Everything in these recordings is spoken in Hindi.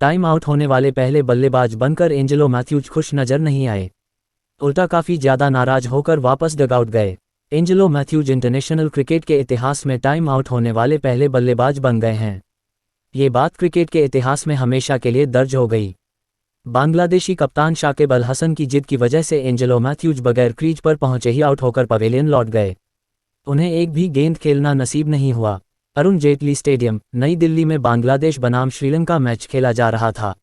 टाइम आउट होने वाले पहले बल्लेबाज बनकर एंजेलो मैथ्यूज खुश नजर नहीं आए, उल्टा काफ़ी ज़्यादा नाराज होकर वापस डगआउट गए। एंजेलो मैथ्यूज इंटरनेशनल क्रिकेट के इतिहास में टाइम आउट होने वाले पहले बल्लेबाज बन गए हैं। ये बात क्रिकेट के इतिहास में हमेशा के लिए दर्ज हो गई। बांग्लादेशी कप्तान शाकिब अल हसन की जिद की वजह से एंजेलो मैथ्यूज बगैर क्रीज पर पहुंचे ही आउट होकर पवेलियन लौट गए। उन्हें एक भी गेंद खेलना नसीब नहीं हुआ। अरुण जेटली स्टेडियम, नई दिल्ली में बांग्लादेश बनाम श्रीलंका मैच खेला जा रहा था।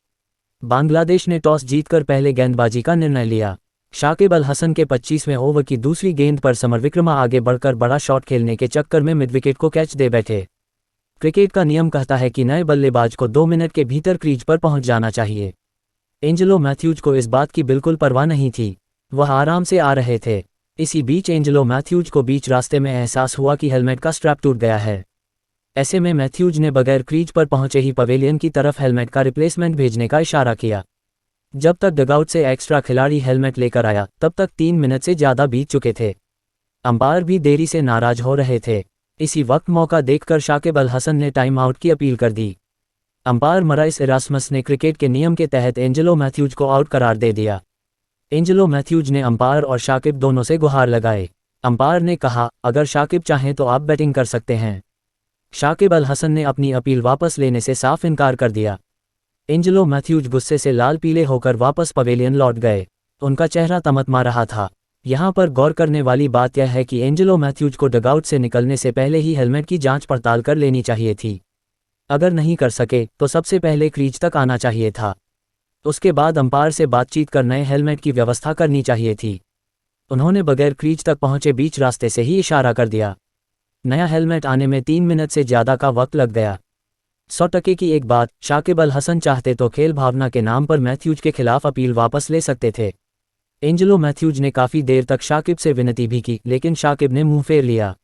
बांग्लादेश ने टॉस जीतकर पहले गेंदबाजी का निर्णय लिया। शाकिब अल हसन के 25वें ओवर की दूसरी गेंद पर समरविक्रमा आगे बढ़कर बड़ा शॉट खेलने के चक्कर में मिडविकेट को कैच दे बैठे। क्रिकेट का नियम कहता है कि नए बल्लेबाज को 2 मिनट के भीतर क्रीज पर पहुंच जाना चाहिए। एंजेलो मैथ्यूज को इस बात की बिल्कुल परवाह नहीं थी, वह आराम से आ रहे थे। इसी बीच एंजेलो मैथ्यूज को बीच रास्ते में एहसास हुआ कि हेलमेट का स्ट्रैप टूट गया है। ऐसे में मैथ्यूज ने बगैर क्रीज पर पहुंचे ही पवेलियन की तरफ हेलमेट का रिप्लेसमेंट भेजने का इशारा किया। जब तक डगआउट से एक्स्ट्रा खिलाड़ी हेलमेट लेकर आया तब तक 3 मिनट से ज़्यादा बीत चुके थे। अंपायर भी देरी से नाराज हो रहे थे। इसी वक्त मौका देखकर शाकिब अल हसन ने टाइम आउट की अपील कर दी। अंपायर मराइस इरास्मस ने क्रिकेट के नियम के तहत एंजेलो मैथ्यूज को आउट करार दे दिया। एंजेलो मैथ्यूज ने अंपायर और शाकिब दोनों से गुहार लगाए। अंपायर ने कहा, अगर शाकिब चाहें तो आप बैटिंग कर सकते हैं। शाकिब अल हसन ने अपनी अपील वापस लेने से साफ इनकार कर दिया। एंजेलो मैथ्यूज गुस्से से लाल पीले होकर वापस पवेलियन लौट गए। उनका चेहरा तमतमा रहा था। यहाँ पर गौर करने वाली बात यह है कि एंजेलो मैथ्यूज को डगआउट से निकलने से पहले ही हेलमेट की जांच पड़ताल कर लेनी चाहिए थी। अगर नहीं कर सके तो सबसे पहले क्रीज तक आना चाहिए था। उसके बाद अंपायर से बातचीत कर नए हेलमेट की व्यवस्था करनी चाहिए थी। उन्होंने बगैर क्रीज तक पहुंचे बीच रास्ते से ही इशारा कर दिया। नया हेलमेट आने में 3 मिनट से ज़्यादा का वक्त लग गया। 100% की एक बात, शाकिब अल हसन चाहते तो खेल भावना के नाम पर मैथ्यूज के खिलाफ अपील वापस ले सकते थे। एंजेलो मैथ्यूज ने काफ़ी देर तक शाकिब से विनती भी की, लेकिन शाकिब ने मुंह फेर लिया।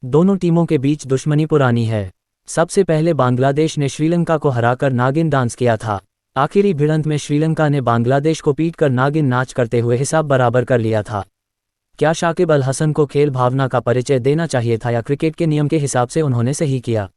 दोनों टीमों के बीच दुश्मनी पुरानी है। सबसे पहले बांग्लादेश ने श्रीलंका को हराकर नागिन डांस किया था। आखिरी भिड़ंत में श्रीलंका ने बांग्लादेश को पीटकर नागिन नाच करते हुए हिसाब बराबर कर लिया था। क्या शाकिब अल हसन को खेल भावना का परिचय देना चाहिए था या क्रिकेट के नियम के हिसाब से उन्होंने सही किया?